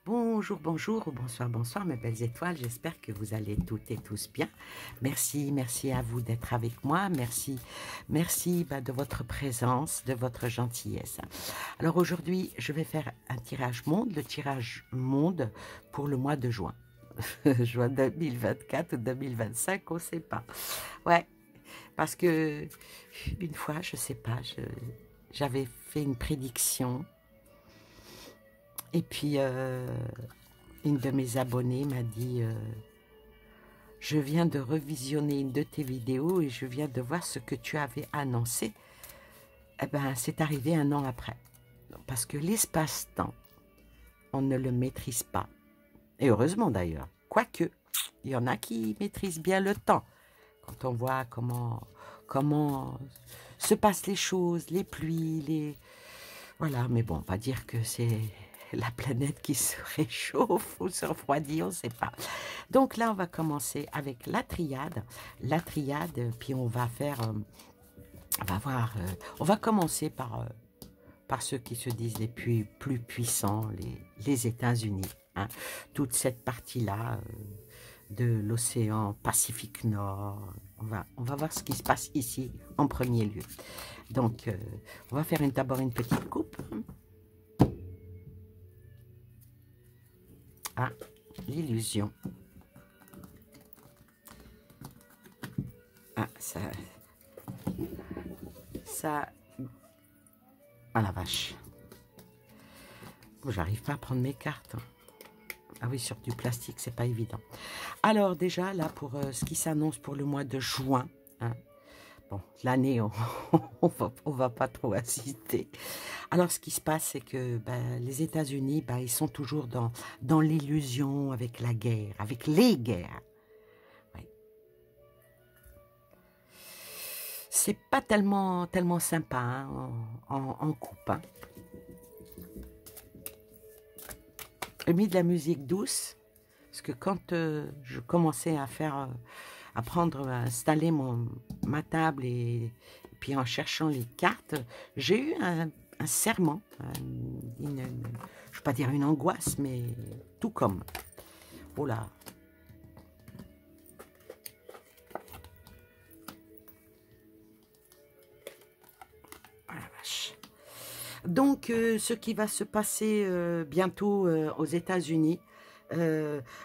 Bonjour, bonjour, ou bonsoir, bonsoir mes belles étoiles, j'espère que vous allez toutes et tous bien. Merci, merci à vous d'être avec moi, merci de votre présence, de votre gentillesse. Alors aujourd'hui, je vais faire un tirage monde, le tirage monde pour le mois de juin. Juin 2024 ou 2025, on ne sait pas. Ouais, parce que une fois, je sais pas, j'avais fait une prédiction et puis une de mes abonnées m'a dit je viens de revisionner une de tes vidéos et je viens de voir ce que tu avais annoncé. Eh ben, c'est arrivé un an après. Parce que l'espace-temps, on ne le maîtrise pas. Et heureusement d'ailleurs. Quoique, il y en a qui maîtrisent bien le temps. Quand on voit comment se passent les choses, les pluies, Voilà, mais bon, on va dire que c'est la planète qui se réchauffe ou se refroidit, on ne sait pas. Donc là, on va commencer avec la triade. La triade, puis on va faire, on va voir, on va commencer par ceux qui se disent les plus puissants, les États-Unis. Hein. Toute cette partie-là de l'océan Pacifique Nord. On va voir ce qui se passe ici en premier lieu. Donc, on va faire d'abord une petite coupe. Ah, l'illusion. Ah, ça... Ah la vache. J'arrive pas à prendre mes cartes. Ah oui, sur du plastique, c'est pas évident. Alors déjà, là, pour ce qui s'annonce pour le mois de juin, hein, bon, l'année, on va pas trop assister. Alors, ce qui se passe, c'est que les États-Unis, ils sont toujours dans l'illusion avec la guerre, avec les guerres. Oui. C'est pas tellement sympa hein, en coupe. Hein. J'ai mis de la musique douce, parce que quand je commençais à à installer ma table et puis en cherchant les cartes, j'ai eu un serment, je ne vais pas dire une angoisse, mais tout comme. Oh là. Oh la vache. Donc, ce qui va se passer bientôt aux États-Unis,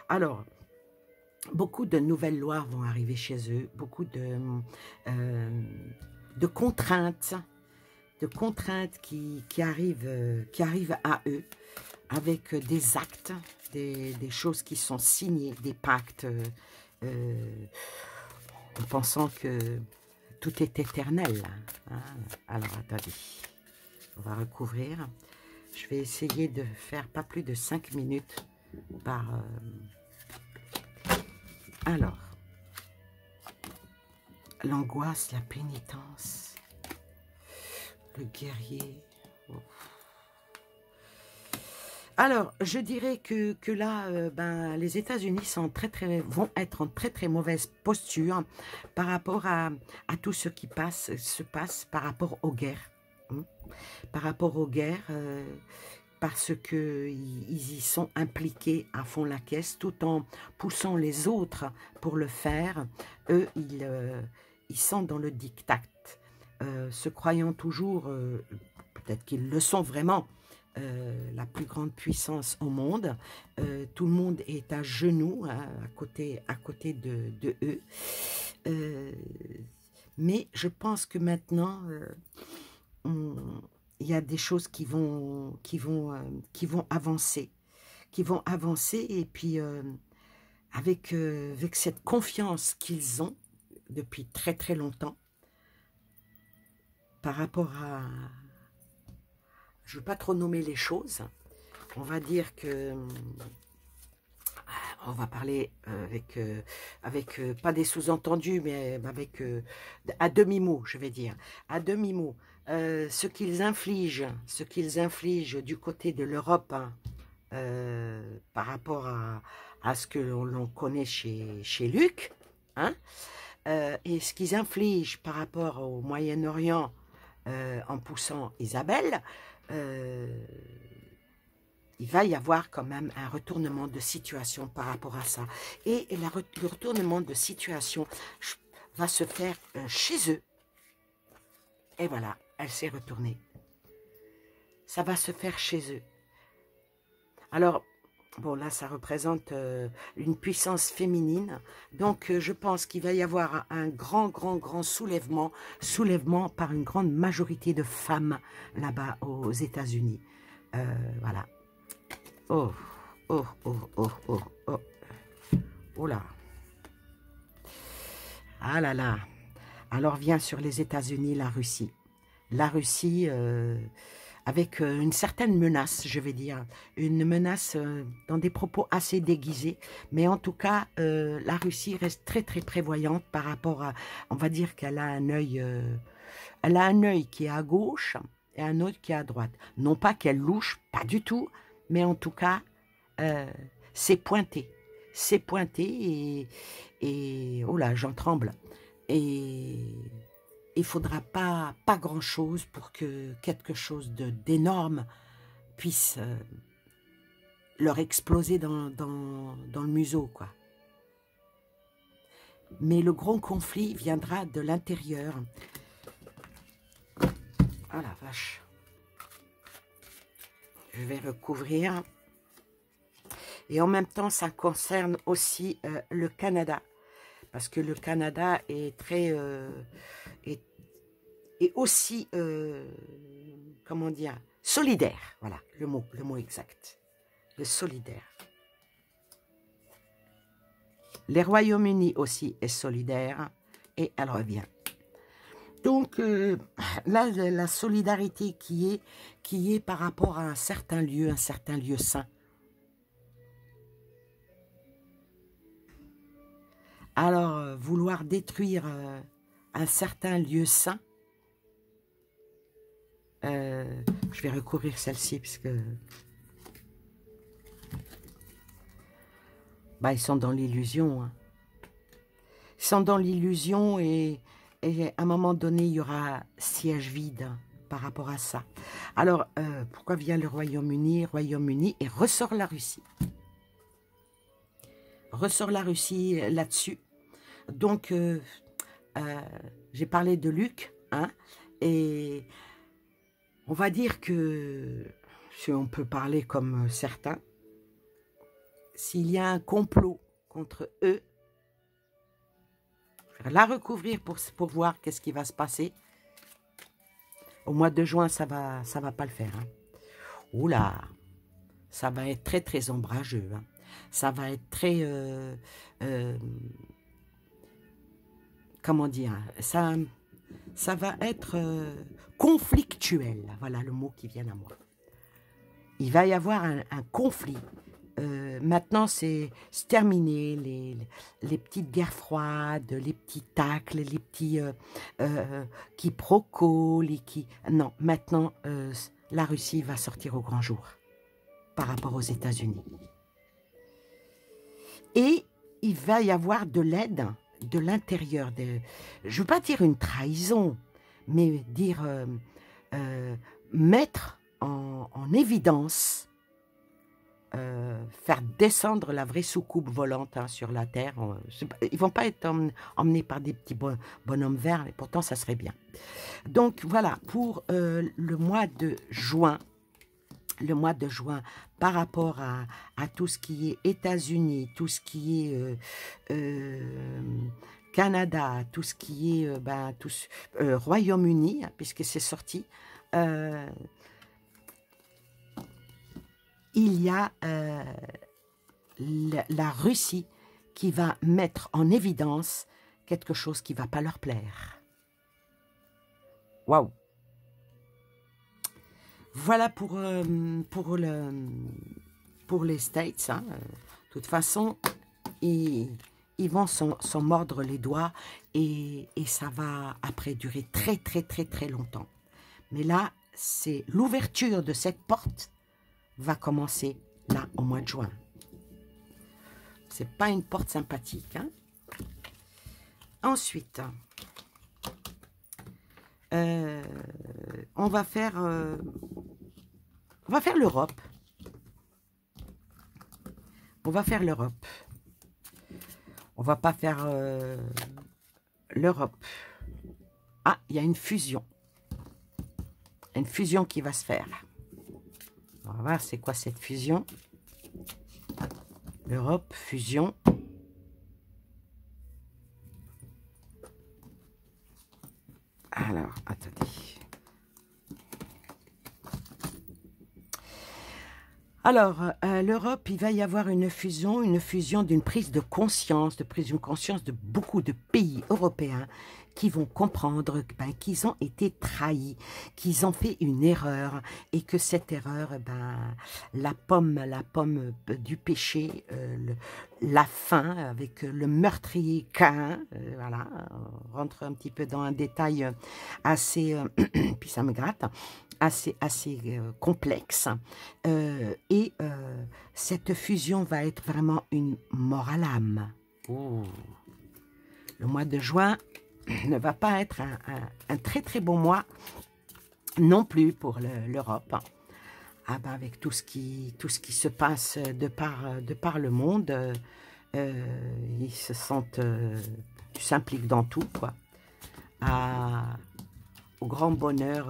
alors, beaucoup de nouvelles lois vont arriver chez eux, beaucoup euh, de contraintes qui arrivent à eux, avec des actes, des choses qui sont signées, des pactes, en pensant que tout est éternel. Hein. Alors, attendez, on va recouvrir. Je vais essayer de faire pas plus de 5 minutes par... Alors, l'angoisse, la pénitence, le guerrier. Oh. Alors, je dirais que là, les États-Unis vont être en très très mauvaise posture par rapport à tout ce qui se passe par rapport aux guerres. Hein, par rapport aux guerres, parce qu'ils y sont impliqués à fond la caisse, tout en poussant les autres pour le faire. Eux, ils sont dans le diktat, se croyant toujours, peut-être qu'ils le sont vraiment, la plus grande puissance au monde. Tout le monde est à genoux hein, à côté de eux. Euh, mais je pense que maintenant, il y a des choses qui vont avancer. Et puis, avec cette confiance qu'ils ont depuis très très longtemps, par rapport à... Je ne veux pas trop nommer les choses. On va dire que... On va parler avec pas des sous-entendus, mais avec à demi-mot, je vais dire. À demi-mot. Ce qu'ils infligent du côté de l'Europe, hein, par rapport à ce que l'on connaît chez Luc, hein, et ce qu'ils infligent par rapport au Moyen-Orient en poussant Isabelle, il va y avoir quand même un retournement de situation par rapport à ça. Et le retournement de situation va se faire chez eux. Et voilà, elle s'est retournée. Ça va se faire chez eux. Alors, bon, là, ça représente une puissance féminine. Donc, je pense qu'il va y avoir un grand soulèvement par une grande majorité de femmes là-bas aux États-Unis. Voilà. Oh, oh, oh, oh, oh, oh. Oh là. Ah là là. Alors vient sur les États-Unis la Russie. La Russie, avec une certaine menace, je vais dire. Une menace dans des propos assez déguisés. Mais en tout cas, la Russie reste très prévoyante par rapport à... On va dire qu'elle a un œil... elle a un œil qui est à gauche et un autre qui est à droite. Non pas qu'elle louche, pas du tout. Mais en tout cas, c'est pointé. C'est pointé et oh là, j'en tremble. Et il ne faudra pas grand-chose pour que quelque chose d'énorme puisse leur exploser dans le museau, quoi. Mais le grand conflit viendra de l'intérieur. Ah la vache. Je vais recouvrir. Et en même temps, ça concerne aussi le Canada. Parce que le Canada est très... est aussi... comment dire? Solidaire. Voilà, le mot exact. Le solidaire. Les Royaumes-Unis aussi est solidaire. Et elle revient. Donc, là, la solidarité qui est par rapport à un certain lieu saint. Alors, vouloir détruire un certain lieu saint, je vais recouvrir celle-ci parce que bah, ils sont dans l'illusion. Hein. Ils sont dans l'illusion et à un moment donné, il y aura siège vide par rapport à ça. Alors, pourquoi vient le Royaume-Uni et ressort la Russie. Ressort la Russie là-dessus. Donc, j'ai parlé de Luc, hein, et on va dire que, si on peut parler comme certains, s'il y a un complot contre eux, je vais la recouvrir pour voir qu'est-ce qui va se passer. Au mois de juin, ça va pas le faire. Hein. Oula, ça va être très ombrageux. Hein. Ça va être très... comment dire, ça va être conflictuel. Voilà le mot qui vient à moi. Il va y avoir un conflit. Maintenant, c'est terminé. Les petites guerres froides, les petits tacles, les petits quiproquos. Non, maintenant, la Russie va sortir au grand jour par rapport aux États-Unis. Et il va y avoir de l'aide de l'intérieur. Je ne veux pas dire une trahison, mais dire mettre en évidence, faire descendre la vraie soucoupe volante hein, sur la Terre. Ils ne vont pas être emmenés par des petits bonhommes verts, et pourtant ça serait bien. Donc voilà, pour le mois de juin, par rapport à tout ce qui est États-Unis, tout ce qui est Canada, tout ce qui est Royaume-Uni, puisque c'est sorti, il y a la Russie qui va mettre en évidence quelque chose qui ne va pas leur plaire. Waouh! Voilà pour les States. Hein. De toute façon, ils vont s'en mordre les doigts et ça va après durer très longtemps. Mais là, c'est l'ouverture de cette porte va commencer là au mois de juin. C'est pas une porte sympathique. Hein. Ensuite, on va faire l'Europe. On va faire l'Europe. On va pas faire l'Europe. Ah, il y a une fusion. Une fusion qui va se faire. On va voir c'est quoi cette fusion. L'Europe, fusion. Alors, attendez. Alors, l'Europe, il va y avoir une fusion d'une prise de conscience de beaucoup de pays européens qui vont comprendre qu'ils ont été trahis, qu'ils ont fait une erreur et que cette erreur, la pomme du péché, la fin avec le meurtrier Caïn, voilà, on rentre un petit peu dans un détail assez, puis ça me gratte, assez complexe, et cette fusion va être vraiment une mort à l'âme. Le mois de juin ne va pas être un très très bon mois non plus pour l'Europe. Ah ben avec tout ce qui se passe de par le monde, ils se sentent, s'impliquent dans tout, quoi. Au grand bonheur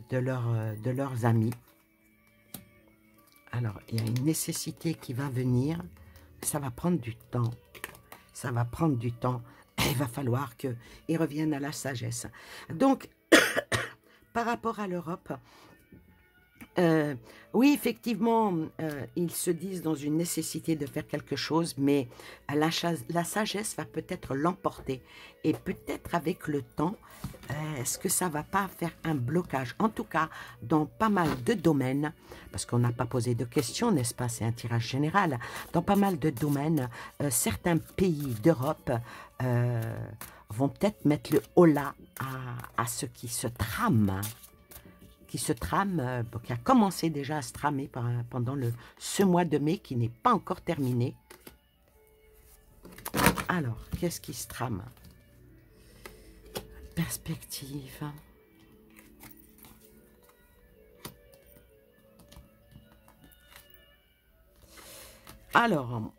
de leurs amis. Alors, il y a une nécessité qui va venir. Ça va prendre du temps. Ça va prendre du temps. Il va falloir qu'ils reviennent à la sagesse. Donc, par rapport à l'Europe, oui, effectivement, ils se disent dans une nécessité de faire quelque chose, mais la sagesse va peut-être l'emporter. Et peut-être avec le temps, est-ce que ça ne va pas faire un blocage? En tout cas, dans pas mal de domaines, parce qu'on n'a pas posé de questions, n'est-ce pas? C'est un tirage général. Dans pas mal de domaines, certains pays d'Europe vont peut-être mettre le holà à ce qui se trame. Qui a commencé déjà à se tramer pendant ce mois de mai qui n'est pas encore terminé. Alors, qu'est-ce qui se trame? Perspective. Alors,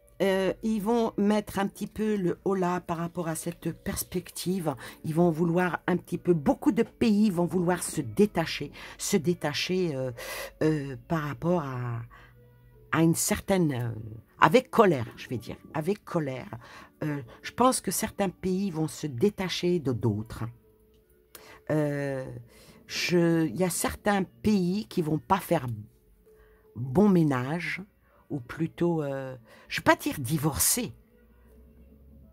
ils vont mettre un petit peu le holà par rapport à cette perspective. Ils vont vouloir un petit peu, beaucoup de pays vont vouloir se détacher par rapport à une certaine, avec colère, je vais dire, avec colère. Je pense que certains pays vont se détacher de d'autres. Il y a certains pays qui vont pas faire bon ménage, ou plutôt, je ne vais pas dire divorcer,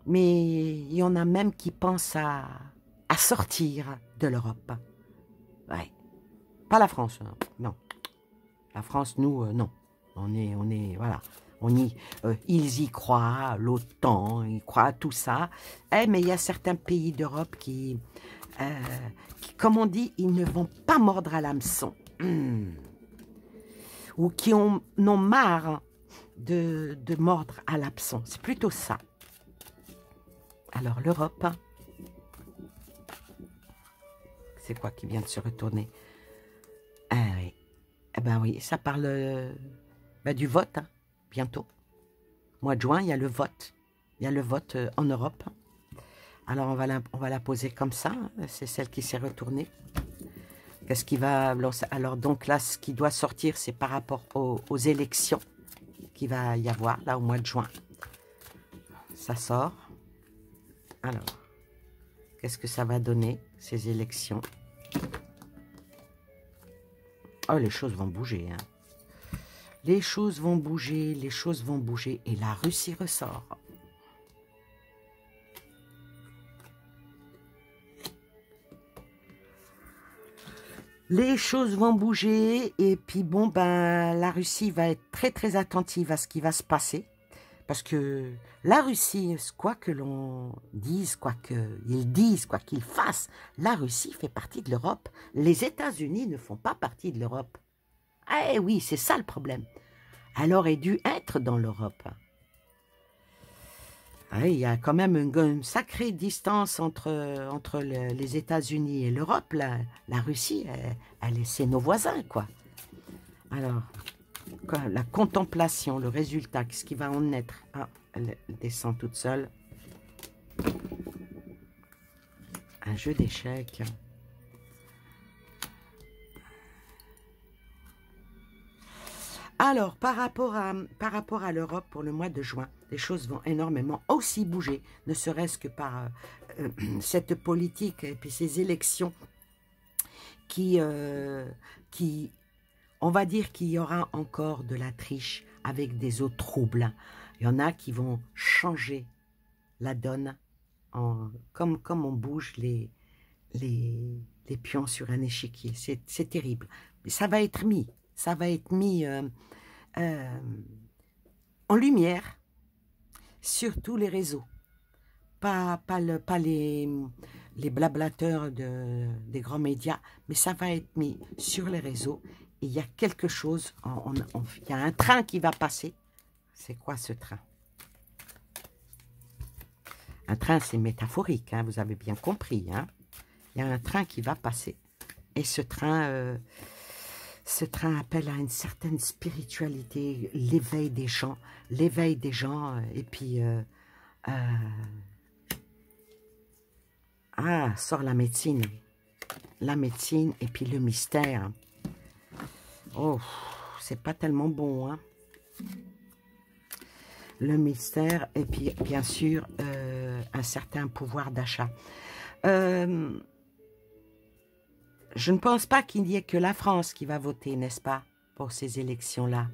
mais il y en a même qui pensent à sortir de l'Europe. Ouais. Pas la France, non. La France, nous, non. On est, voilà. Ils y croient, l'OTAN, ils croient à tout ça. Mais il y a certains pays d'Europe qui, comme on dit, ils ne vont pas mordre à l'hameçon. Ou qui en ont marre de mordre à l'hameçon. C'est plutôt ça. Alors, l'Europe, c'est quoi qui vient de se retourner? Ah oui. Eh ben oui, ça parle du vote, hein, bientôt. Mois de juin, il y a le vote. Il y a le vote en Europe. Alors, on va la poser comme ça. C'est celle qui s'est retournée. Qu'est-ce qui va lancer? Alors, donc là, ce qui doit sortir, c'est par rapport aux élections qu'il va y avoir, là, au mois de juin. Ça sort. Alors, qu'est-ce que ça va donner, ces élections? Oh, les choses vont bouger, hein. Les choses vont bouger, les choses vont bouger. Et la Russie ressort. Les choses vont bouger. Et puis, bon, la Russie va être très, très attentive à ce qui va se passer. Parce que la Russie, quoi que l'on dise, quoi qu'ils disent, quoi qu'ils fassent, la Russie fait partie de l'Europe. Les États-Unis ne font pas partie de l'Europe. Eh oui, c'est ça le problème. Elle aurait dû être dans l'Europe. Il y a quand même une sacrée distance entre les États-Unis et l'Europe. La Russie, c'est nos voisins, quoi. Alors, la contemplation, le résultat, qu'est-ce qui va en être? Ah, elle descend toute seule. Un jeu d'échecs. Alors, par rapport à l'Europe, pour le mois de juin, les choses vont énormément aussi bouger, ne serait-ce que par cette politique et puis ces élections qui, on va dire qu'il y aura encore de la triche avec des eaux troubles. Il y en a qui vont changer la donne, comme on bouge les pions sur un échiquier. C'est terrible. Mais ça va être mis en lumière sur tous les réseaux. Pas les blablateurs des grands médias, mais ça va être mis sur les réseaux. Et il y a quelque chose, il y a un train qui va passer. C'est quoi ce train? Un train, c'est métaphorique, hein, vous avez bien compris. Hein. Il y a un train qui va passer. Et ce train appelle à une certaine spiritualité, l'éveil des gens, et puis... sort la médecine et puis le mystère. Oh, c'est pas tellement bon, hein. Le mystère et puis bien sûr un certain pouvoir d'achat. Je ne pense pas qu'il n'y ait que la France qui va voter, n'est-ce pas, pour ces élections-là.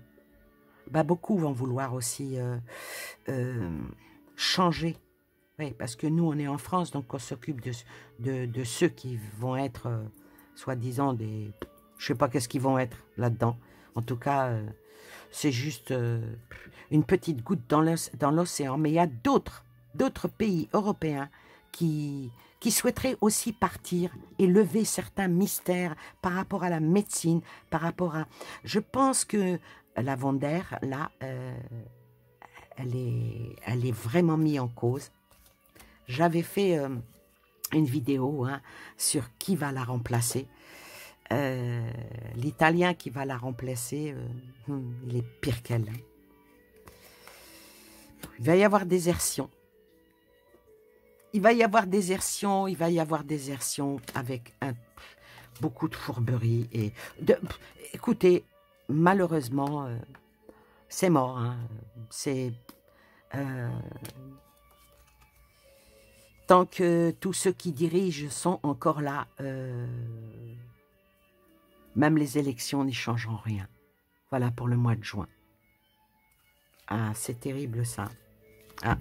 Bah, beaucoup vont vouloir aussi changer. Oui, parce que nous, on est en France, donc on s'occupe de ceux qui vont être, soi-disant, des... Je sais pas qu'est-ce qu'ils vont être là-dedans. En tout cas, c'est juste une petite goutte dans l'océan. Mais il y a d'autres pays européens qui souhaiteraient aussi partir et lever certains mystères par rapport à la médecine, par rapport à... Je pense que la von der, là, elle est vraiment mise en cause. J'avais fait une vidéo sur qui va la remplacer. L'Italien qui va la remplacer, il est pire qu'elle. Il va y avoir désertion. Il va y avoir désertion avec beaucoup de fourberie. Écoutez, malheureusement, c'est mort. Hein. C'est... tant que tous ceux qui dirigent sont encore là, même les élections n'y changeront rien. Voilà pour le mois de juin. Ah, c'est terrible ça. Ah.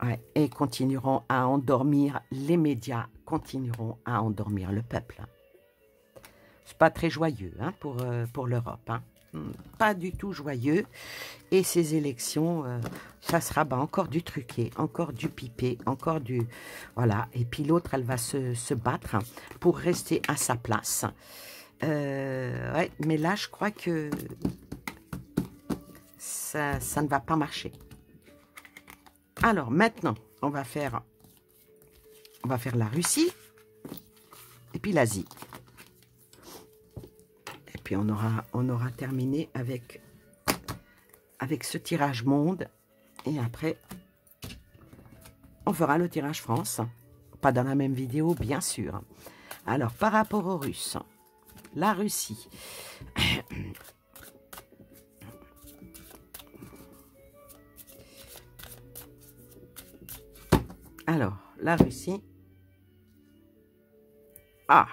Ouais, et continueront à endormir, les médias continueront à endormir le peuple. C'est pas très joyeux hein, pour l'Europe. Hein. Pas du tout joyeux. Et ces élections, ça sera encore du truqué, encore du pipé, encore du... Voilà. Et puis l'autre, elle va se battre pour rester à sa place. Ouais, mais là, je crois que ça ne va pas marcher. Alors, maintenant, on va faire la Russie et puis l'Asie. Et puis, on aura terminé avec ce tirage monde. Et après, on fera le tirage France. Pas dans la même vidéo, bien sûr. Alors, par rapport aux Russes, la Russie... Alors, la Russie... Ah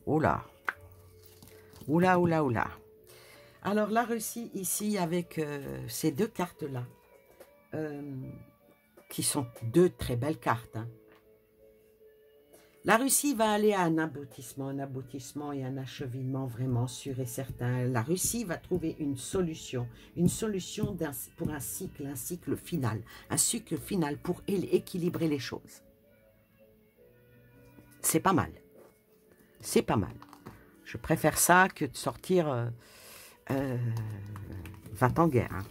Oula. Oula, oula, oula. Alors, la Russie, ici, avec ces deux cartes-là, qui sont deux très belles cartes. Hein. La Russie va aller à un aboutissement et un acheminement vraiment sûr et certain. La Russie va trouver une solution pour un cycle final pour équilibrer les choses. C'est pas mal. C'est pas mal. Je préfère ça que de sortir 20 en guerre. Hein.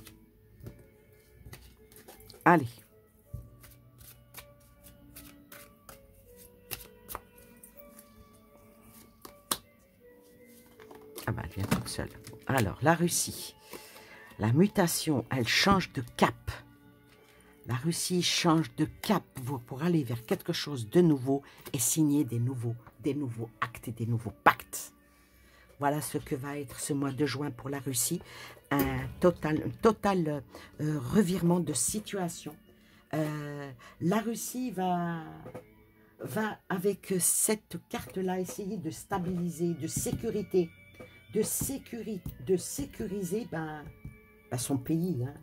Allez. Ah bah, elle vient toute seule. Alors, la Russie. La mutation, elle change de cap. La Russie change de cap pour aller vers quelque chose de nouveau et signer des nouveaux actes et des nouveaux pactes. Voilà ce que va être ce mois de juin pour la Russie. Un total revirement de situation. La Russie va avec cette carte-là essayer de stabiliser, de sécuriser son pays. Hein,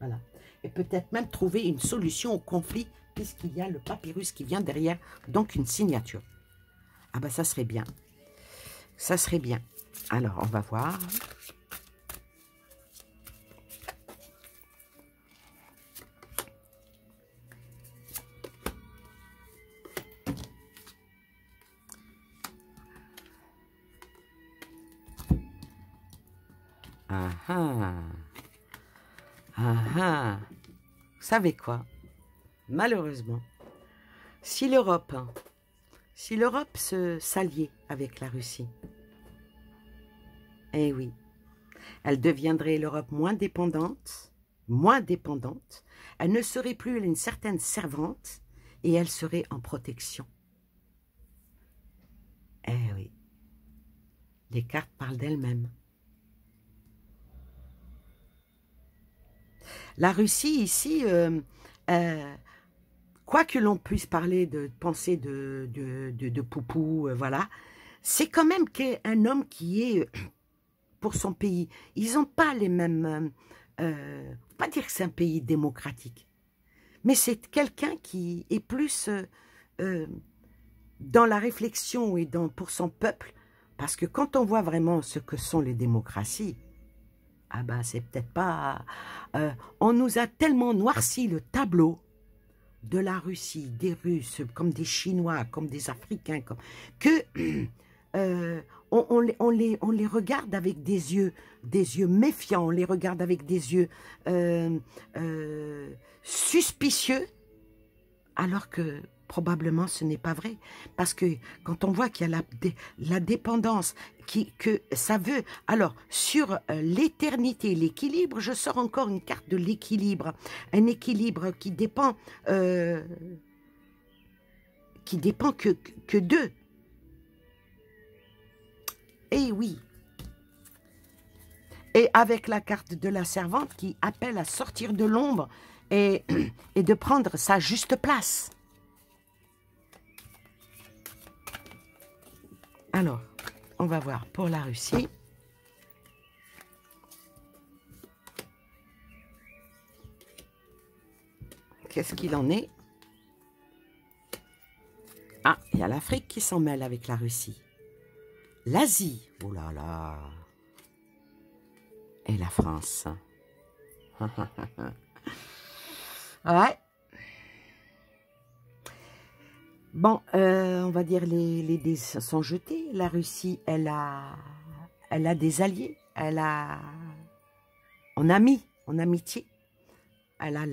voilà. Et peut-être même trouver une solution au conflit, puisqu'il y a le papyrus qui vient derrière, donc une signature. Ah ben ça serait bien. Ça serait bien. Alors, on va voir. Ah ah. Ah ah. Vous savez quoi? Malheureusement, si l'Europe s'alliait avec la Russie, eh oui, elle deviendrait l'Europe moins dépendante, elle ne serait plus une certaine servante et elle serait en protection. Eh oui, les cartes parlent d'elles-mêmes. La Russie ici, quoi que l'on puisse parler de pensée de Poupou, voilà, c'est quand même un homme qui est pour son pays. Ils n'ont pas les mêmes... pas dire que c'est un pays démocratique, mais c'est quelqu'un qui est plus dans la réflexion et pour son peuple, parce que quand on voit vraiment ce que sont les démocraties, ah ben c'est peut-être pas... on nous a tellement noirci le tableau de la Russie, des Russes, comme des Chinois, comme des Africains, que on les regarde avec des yeux méfiants, on les regarde avec des yeux suspicieux, alors que probablement ce n'est pas vrai. Parce que quand on voit qu'il y a la dépendance, que ça veut... Alors, sur l'éternité, l'équilibre, je sors encore une carte de l'équilibre. Un équilibre qui dépend que d'eux. Eh oui. Et avec la carte de la servante qui appelle à sortir de l'ombre et de prendre sa juste place. Alors, on va voir pour la Russie. Qu'est-ce qu'il en est? Ah, il y a l'Afrique qui s'en mêle avec la Russie. L'Asie, oh là là. Et la France. Ouais. Bon, on va dire les dés sont jetés. La Russie, elle a des alliés. Elle a en amitié. Elle a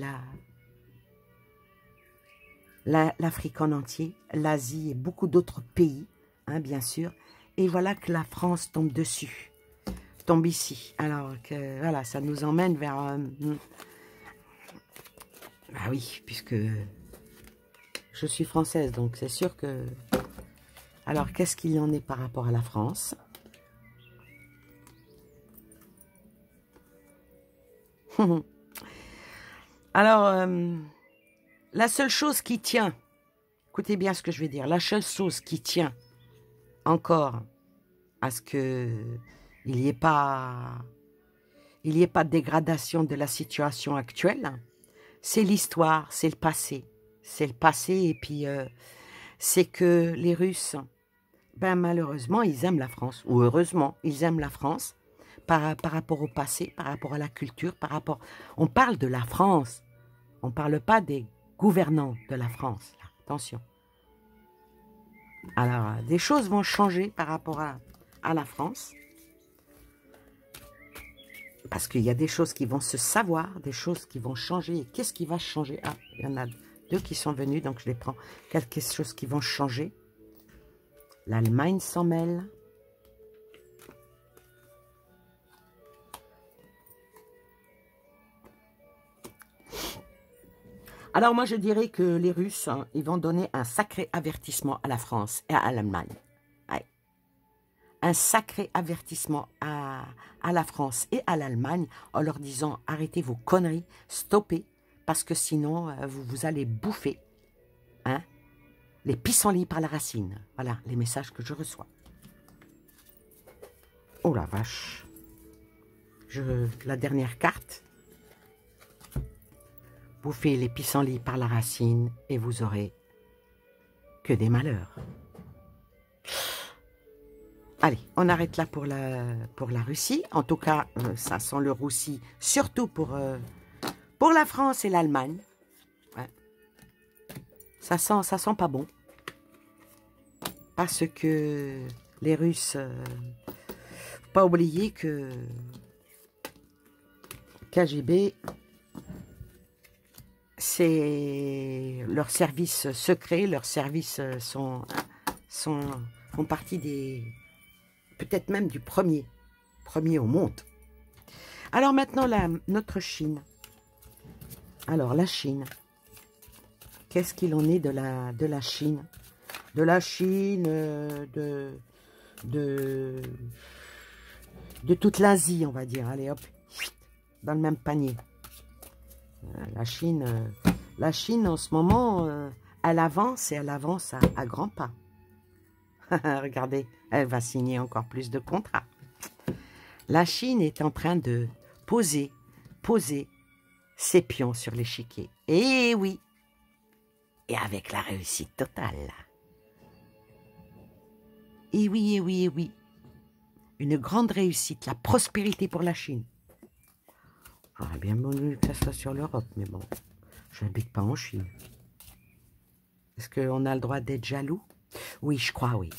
l'Afrique en entier, l'Asie et beaucoup d'autres pays, hein, bien sûr. Et voilà que la France tombe dessus, tombe ici. Alors que voilà, ça nous emmène vers... Ah oui, puisque je suis française, donc c'est sûr que... Alors, qu'est-ce qu'il en est par rapport à la France? Alors, la seule chose qui tient, écoutez bien ce que je vais dire, la seule chose qui tient encore à ce que il n'y ait pas de dégradation de la situation actuelle, c'est l'histoire, c'est le passé. C'est le passé et puis c'est que les Russes, ben malheureusement, ils aiment la France, ou heureusement, ils aiment la France par rapport au passé, par rapport à la culture, par rapport... On parle de la France, on ne parle pas des gouvernants de la France, là. Attention. Alors, des choses vont changer par rapport à la France. Parce qu'il y a des choses qui vont se savoir, des choses qui vont changer. Et qu'est-ce qui va changer? Ah, il y en a deux qui sont venus, donc je les prends. Quelque chose qui vont changer. L'Allemagne s'en mêle. Alors moi, je dirais que les Russes, hein, ils vont donner un sacré avertissement à la France et à l'Allemagne. Ouais. Un sacré avertissement à la France et à l'Allemagne en leur disant arrêtez vos conneries, stoppez, parce que sinon vous allez bouffer hein, les pissenlits par la racine. Voilà les messages que je reçois. Oh la vache. La dernière carte. Bouffez les pissenlits par la racine et vous aurez que des malheurs. Allez, on arrête là pour la Russie. En tout cas, ça sent le roussi, surtout pour la France et l'Allemagne. Ouais. Ça sent pas bon. Parce que les Russes, faut pas oublier que KGB, c'est leur service secret, leurs services font partie des... peut-être même du premier au monde. Alors maintenant, notre Chine. Alors la Chine, qu'est-ce qu'il en est de la Chine? De la Chine, de toute l'Asie, on va dire. Allez hop, dans le même panier. La Chine en ce moment, elle avance et elle avance à grands pas. Regardez, elle va signer encore plus de contrats. La Chine est en train de poser ses pions sur l'échiquier. Et oui, et avec la réussite totale. Et oui, et oui, et oui. Une grande réussite, la prospérité pour la Chine. J'aurais bien voulu que ça soit sur l'Europe, mais bon, je n'habite pas en Chine. Est-ce qu'on a le droit d'être jaloux? Oui, je crois, oui.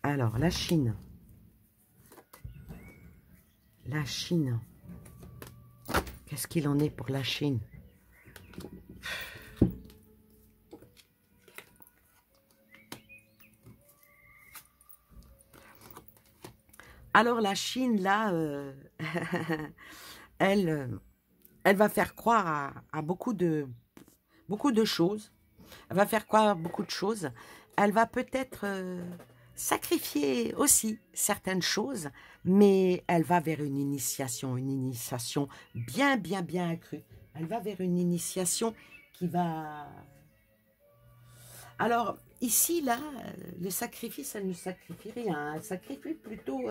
Alors, la Chine. La Chine. Qu'est-ce qu'il en est pour la Chine? Alors, la Chine, là, elle va faire croire à beaucoup de choses. Elle va faire croire à beaucoup de choses. Elle va peut-être sacrifier aussi certaines choses, mais elle va vers une initiation bien, bien, bien accrue. Elle va vers une initiation qui va... Alors, ici, là, le sacrifice, elle ne sacrifie rien. Elle sacrifie plutôt...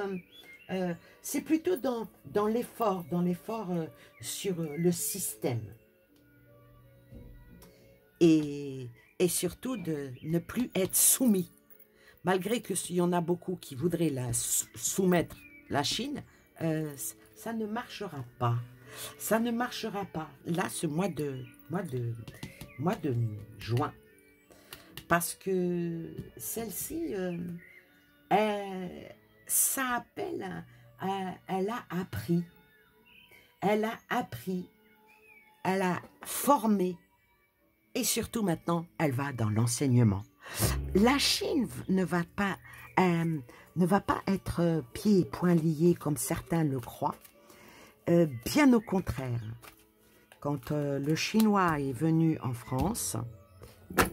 c'est plutôt dans l'effort sur le système. Et surtout de ne plus être soumis. Malgré qu'il y en a beaucoup qui voudraient soumettre la Chine, ça ne marchera pas. Ça ne marchera pas. Là, ce mois de juin. Parce que celle-ci, ça appelle, elle a appris, elle a formé, et surtout maintenant, elle va dans l'enseignement. La Chine ne va pas être pieds et poings liés comme certains le croient. Bien au contraire, quand le Chinois est venu en France,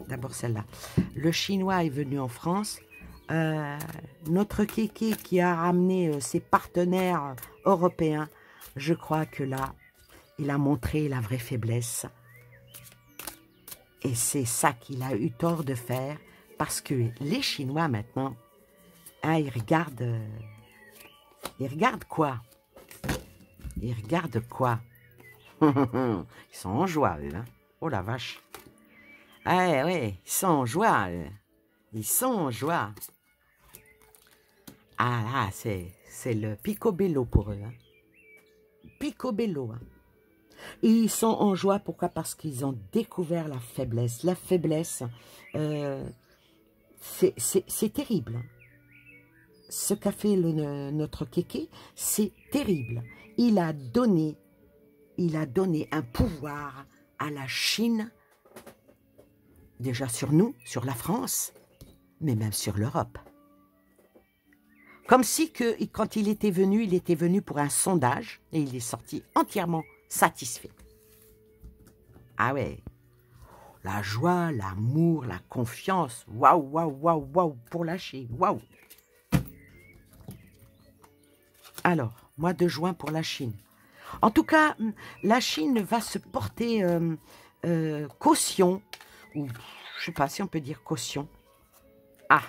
d'abord celle-là, le Chinois est venu en France, notre kéké qui a ramené ses partenaires européens, je crois que là, il a montré la vraie faiblesse. Et c'est ça qu'il a eu tort de faire, parce que les Chinois maintenant, hein, ils regardent quoi? Ils regardent quoi? Ils sont en joie, eux, hein? Oh la vache! Ah ouais, ils sont en joie, eux. Ils sont en joie. Ah là, c'est le picobello pour eux. Hein. Picobello. Hein. Et ils sont en joie, pourquoi? Parce qu'ils ont découvert la faiblesse. La faiblesse, c'est terrible. Ce qu'a fait notre kéké, c'est terrible. Il a donné un pouvoir à la Chine, déjà sur nous, sur la France, mais même sur l'Europe. Comme si que, quand il était venu pour un sondage, et il est sorti entièrement satisfait. Ah ouais. La joie, l'amour, la confiance. Waouh, waouh, waouh, waouh, pour la Chine. Waouh. Alors, mois de juin pour la Chine. En tout cas, la Chine va se porter caution, ou je ne sais pas si on peut dire caution. Ah.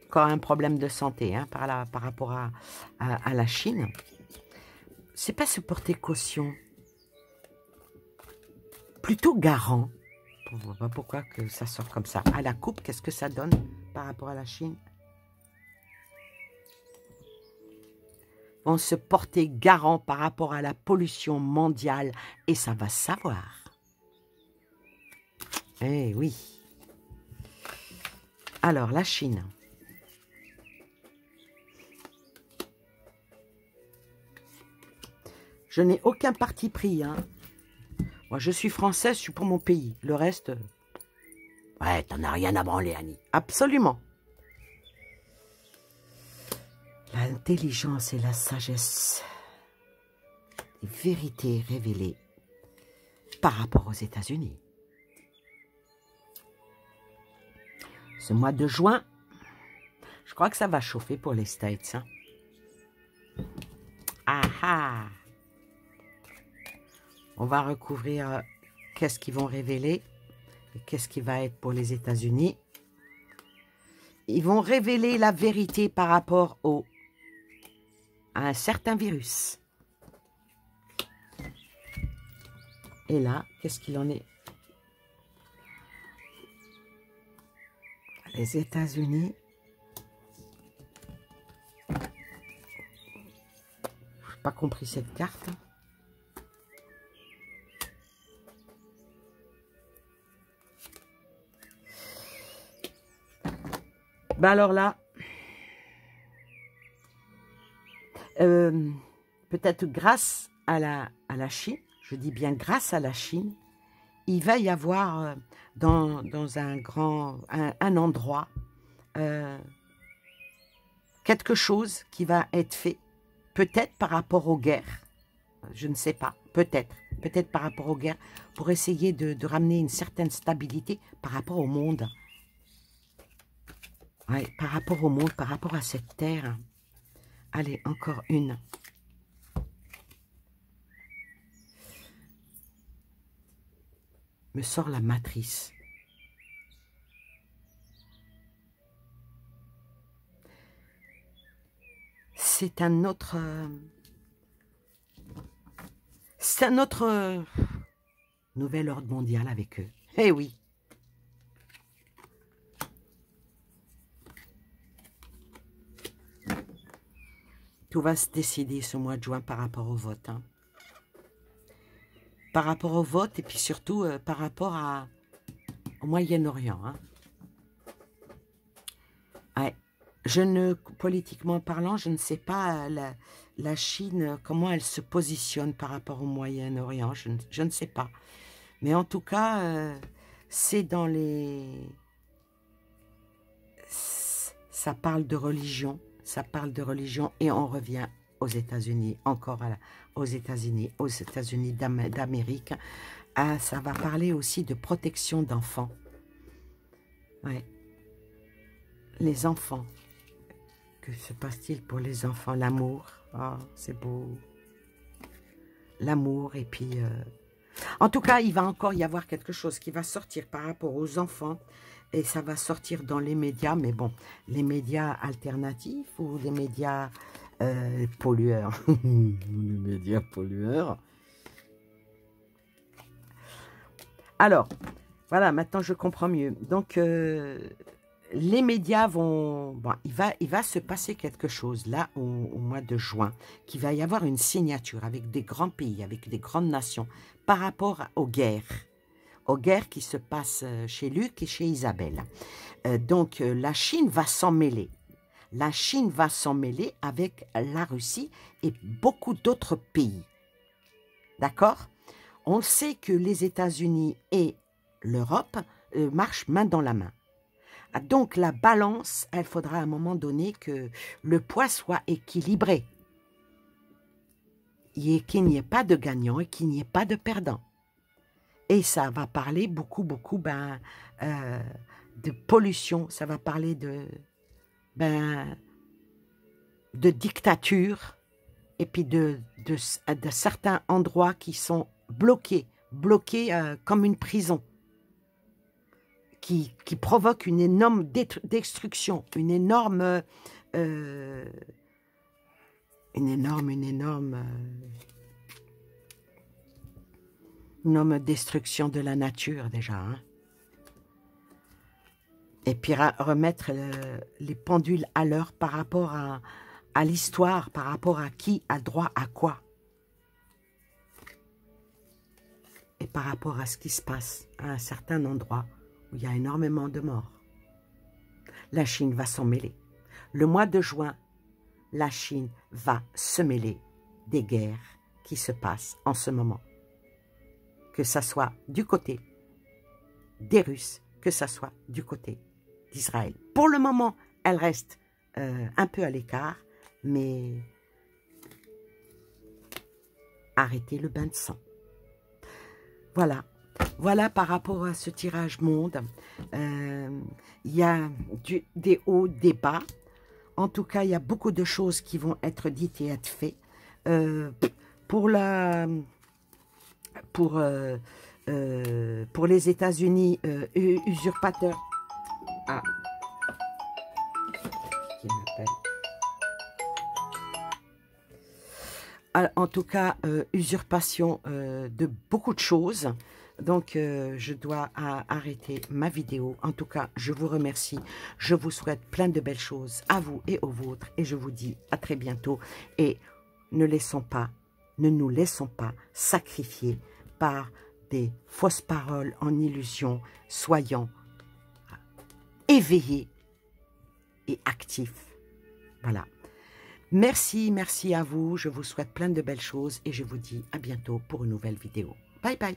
Encore un problème de santé hein, par rapport à la Chine. C'est pas se porter caution. Plutôt garant. Je ne vois pas pourquoi que ça sort comme ça. À la coupe, qu'est-ce que ça donne par rapport à la Chine? Vont se porter garant par rapport à la pollution mondiale et ça va savoir. Eh oui. Alors, la Chine. Je n'ai aucun parti pris. Hein. Moi, je suis française, je suis pour mon pays. Le reste... Ouais, t'en as rien à branler, Annie. Absolument. L'intelligence et la sagesse. Les vérités révélées par rapport aux États-Unis. Ce mois de juin, je crois que ça va chauffer pour les States. Hein. Ah ah! On va recouvrir qu'est-ce qu'ils vont révéler et qu'est-ce qui va être pour les États-Unis. Ils vont révéler la vérité par rapport à un certain virus. Et là, qu'est-ce qu'il en est? Les États-Unis. Je n'ai pas compris cette carte. Ben alors là, peut-être grâce à la Chine, je dis bien grâce à la Chine, il va y avoir dans un endroit quelque chose qui va être fait, peut-être par rapport aux guerres, je ne sais pas, peut-être par rapport aux guerres, pour essayer de ramener une certaine stabilité par rapport au monde. Ouais, par rapport au monde, par rapport à cette terre. Allez, encore une. Me sort la matrice. C'est un autre... c'est un autre nouvel ordre mondial avec eux. Eh oui. Tout va se décider ce mois de juin par rapport au vote. Hein. Par rapport au vote et puis surtout par rapport au Moyen-Orient. Hein. Ouais. Politiquement parlant, je ne sais pas la Chine, comment elle se positionne par rapport au Moyen-Orient. Je ne sais pas. Mais en tout cas, c'est dans les... Ça parle de religion. Ça parle de religion et on revient aux États-Unis, encore aux États-Unis d'Amérique. Ah, ça va parler aussi de protection d'enfants. Ouais. Les enfants. Que se passe-t-il pour les enfants? L'amour. Oh, c'est beau. L'amour et puis... En tout cas, il va encore y avoir quelque chose qui va sortir par rapport aux enfants. Et ça va sortir dans les médias, mais bon, les médias alternatifs ou les médias pollueurs. Les médias pollueurs. Alors, voilà, maintenant je comprends mieux. Donc, les médias vont... Bon, il va se passer quelque chose là au mois de juin, qu'il va y avoir une signature avec des grands pays, avec des grandes nations, par rapport aux guerres. Aux guerres qui se passent chez Luc et chez Isabelle. Donc, la Chine va s'en mêler. La Chine va s'en mêler avec la Russie et beaucoup d'autres pays. D'accord? On sait que les États-Unis et l'Europe marchent main dans la main. Donc, la balance, il faudra à un moment donné que le poids soit équilibré. qu'il n'y ait pas de gagnant et qu'il n'y ait pas de perdant. Et ça va parler beaucoup, de pollution, ça va parler de dictature, et puis de certains endroits qui sont bloqués comme une prison, qui provoque une énorme destruction, une énorme destruction de la nature déjà, hein. Et puis remettre les pendules à l'heure par rapport à l'histoire, par rapport à qui a droit à quoi. Et par rapport à ce qui se passe à un certain endroit où il y a énormément de morts. La Chine va s'en mêler. Le mois de juin, la Chine va se mêler des guerres qui se passent en ce moment. Que ça soit du côté des Russes, que ça soit du côté d'Israël. Pour le moment, elle reste un peu à l'écart, mais arrêtez le bain de sang. Voilà. Voilà par rapport à ce tirage monde. Il y a des hauts, des bas. En tout cas, il y a beaucoup de choses qui vont être dites et être faites. Pour les États-Unis, usurpateur. Ah. Qui m'appelle? En tout cas, usurpation de beaucoup de choses. Donc, je dois arrêter ma vidéo. En tout cas, je vous remercie. Je vous souhaite plein de belles choses à vous et aux vôtres. Et je vous dis à très bientôt. Et ne nous laissons pas sacrifier par des fausses paroles en illusion. Soyons éveillés et actifs. Voilà. Merci, merci à vous. Je vous souhaite plein de belles choses et je vous dis à bientôt pour une nouvelle vidéo. Bye bye.